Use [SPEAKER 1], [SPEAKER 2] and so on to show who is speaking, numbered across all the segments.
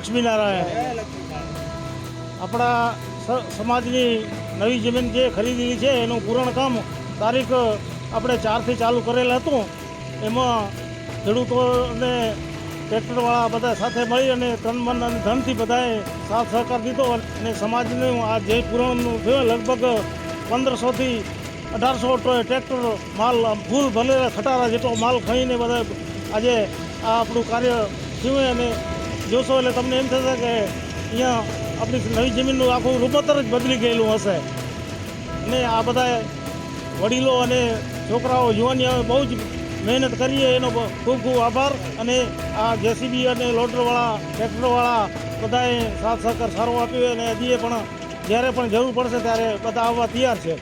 [SPEAKER 1] લક્ષ્મીનારાયણ. આપણા સમાજની નવી જમીન જે ખરીદેલી છે એનું પૂરણ કામ તારીખ આપણે 4થી ચાલુ કરેલ હતું. એમાં ખેડૂતોને ટ્રેક્ટરવાળા બધા સાથે મળી અને તન મન અને ધનથી બધાએ સાથ સહકાર દીધો અને સમાજનું આ જે પૂરણનું થયું લગભગ 1500થી 1800 ટ્રેક્ટર માલ ફૂલ ભરેલા ખટારા જેટલો માલ ખાઈને બધા આજે આ આપણું કાર્ય થયું. અને જોશો એટલે તમને એમ થશે કે અહીંયા આપણી નવી જમીનનું આખું રૂપતર જ બદલી ગયેલું હશે. અને આ બધા વડીલો અને છોકરાઓ યુવાનીઓ બહુ જ મહેનત કરીએ એનો ખૂબ ખૂબ આભાર. અને આ જેસીબી અને લોડરવાળા ટ્રેક્ટરવાળા બધાએ સાથ સહકાર સારો આપ્યો અને હજી પણ જ્યારે પણ જરૂર પડશે ત્યારે બધા આવવા તૈયાર છે.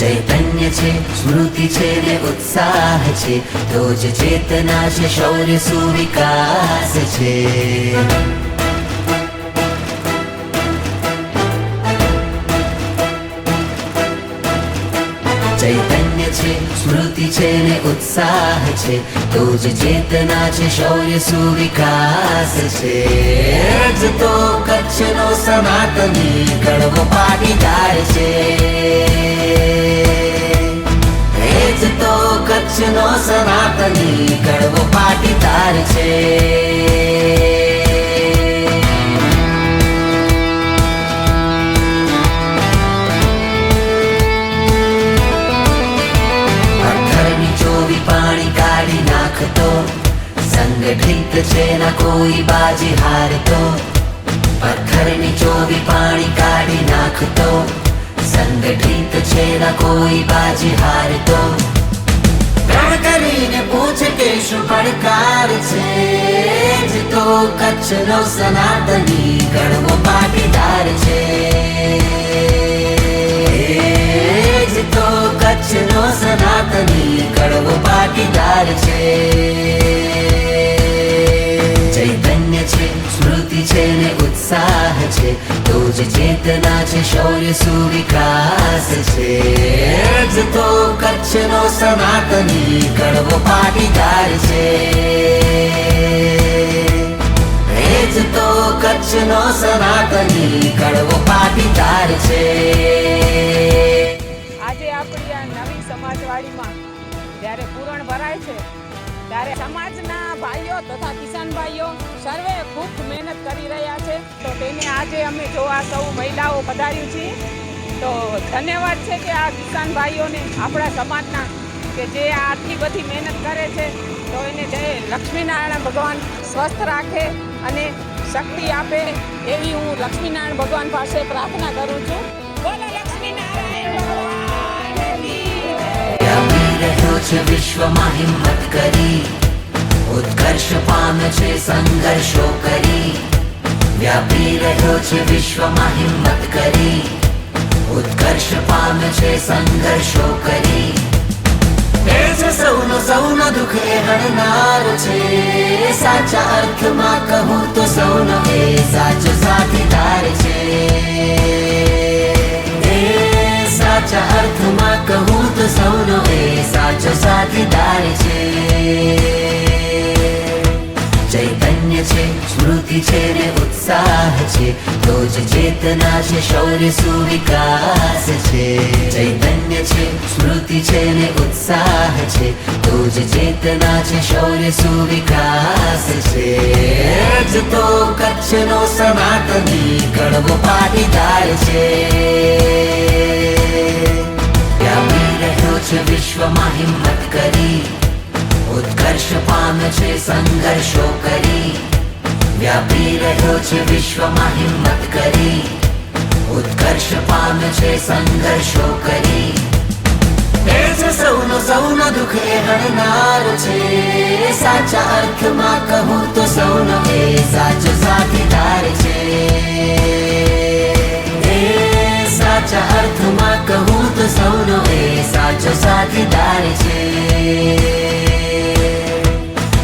[SPEAKER 2] ચૈતન્ય છે, સ્મૃતિ છે ને ઉત્સાહ છે, તો જ ચેતના છે, શૌર્ય સુવિકાસ છે. ચૈતન્ય છે, સ્મૃતિ છે ને ઉત્સાહ છે, તો જ ચેતના છે, શૌર્ય સુવિકાસ છે. જ તો કચ્છનો સનાતની કડવો પાટીદાર છે. જ તો કચ્છનો સનાતની કડવો પાટીદાર છે. પાણી કાઢી નાખતો સંગઠિત છે ના કોઈ બાજી હારતો. પથ્થરની ચોવી પાણી કાઢી નાખતો સંગઠિત છે ના કોઈ બાજી હારતો. પ્રણ કરીને પૂછે કે શું પડકાર છે. જ તો કચ્છનો સનાતની કડવો પાટીદાર છે. જ તો કચ્છનો સનાતની કડવો પાટીદાર છે. ચૈતન્ય છે, સ્મૃતિ છે ને ઉત્સાહ છે, તો જ ચેતના છે, શૌર્ય સુવિકાસ છે. જ તો કચ્છનો સનાતની કડવો પાટીદાર છે. જ તો કચ્છનો સનાતની કડવો પાટીદાર છે.
[SPEAKER 3] આજે આપણી આ નવી સમાજવાડીમાં જ્યારે પૂરણ ભરાય છે ત્યારે સમાજના ભાઈઓ તથા કિસાન ભાઈઓ સર્વે ખૂબ મહેનત કરી રહ્યા છે. તો તેને આજે અમે જોવા સૌ મહિલાઓ પધાર્યું છીએ. તો ધન્યવાદ છે કે આ કિસાન ભાઈઓને આપણા સમાજના કે જે આટલી બધી મહેનત કરે છે. તો એને જય લક્ષ્મીનારાયણ ભગવાન સ્વસ્થ રાખે અને શક્તિ આપે એવી હું લક્ષ્મીનારાયણ ભગવાન પાસે પ્રાર્થના કરું છું. બોલો લક્ષ્મીનારાયણ ભગવાન.
[SPEAKER 2] રહ્યો છે વિશ્વમાં હિંમત કરી, ઉત્કર્ષ પામે છે સંઘર્ષો કરી. વ્યાપી રહ્યો છે વિશ્વમાં હિંમત કરી, ઉત્કર્ષ પામે છે સંઘર્ષો કરી. એ છે સૌનો દુઃખ એ હણનારો છે. સાચા અર્થમાં કહું તો સૌનો એ સાચો સાથીદાર છે. સાચા અર્થમાં કહું તો સૌનો એ સાચો સાથીદાર છે. ચૈતન્ય છે, સ્મૃતિ છે ને ઉત્સાહ છે, તો જ ચેતના છે, શૌર્ય સુવિકાસ છે. ચૈતન્ય છે, સ્મૃતિ છે ને ઉત્સાહ છે, તો જ ચેતના છે, શૌર્ય સુવિકાસ છે. જ તો કચ્છનો સનાતની કડવો પાટીદાર છે. વ્યાપી રહ્યો છે વિશ્વમાં હિંમત કરી, ઉત્કર્ષ પામે છે સંઘર્ષો કરી. વ્યાપી રહ્યો છે વિશ્વમાં હિંમત કરી, ઉત્કર્ષ પામે છે સંઘર્ષો કરી. એ છે સૌનો દુઃખ એ હણનારો છે. સાચા અર્થમાં કહું તો સૌનો એ સાચો સાથીદાર છે. સાચા અર્થમાં કહું તો સૌનો એ સાચો સાથીદાર છે.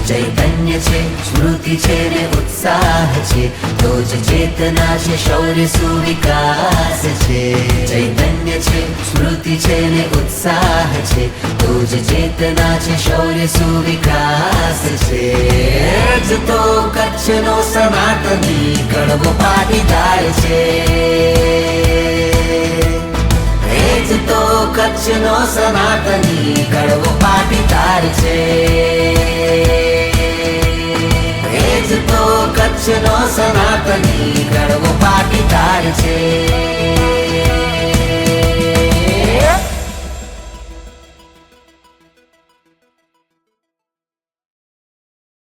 [SPEAKER 2] ચૈતન્ય છે, સ્મૃતિ છે ને ઉત્સાહ છે, તો જ ચેતના છે, શૌર્ય સુવિકાસ છે, ચૈતન્ય છે, સ્મૃતિ છે ને ઉત્સાહ છે, તો જ ચેતના છે, શૌર્ય સુવિકાસ છે. જ તો કચ્છનો સનાતની કડવો પાટીદાર છે. જ તો કચ્છનો સનાતની કડવો પાટીદાર છે. જ તો કચ્છનો સનાતની કડવો પાટીદાર છે.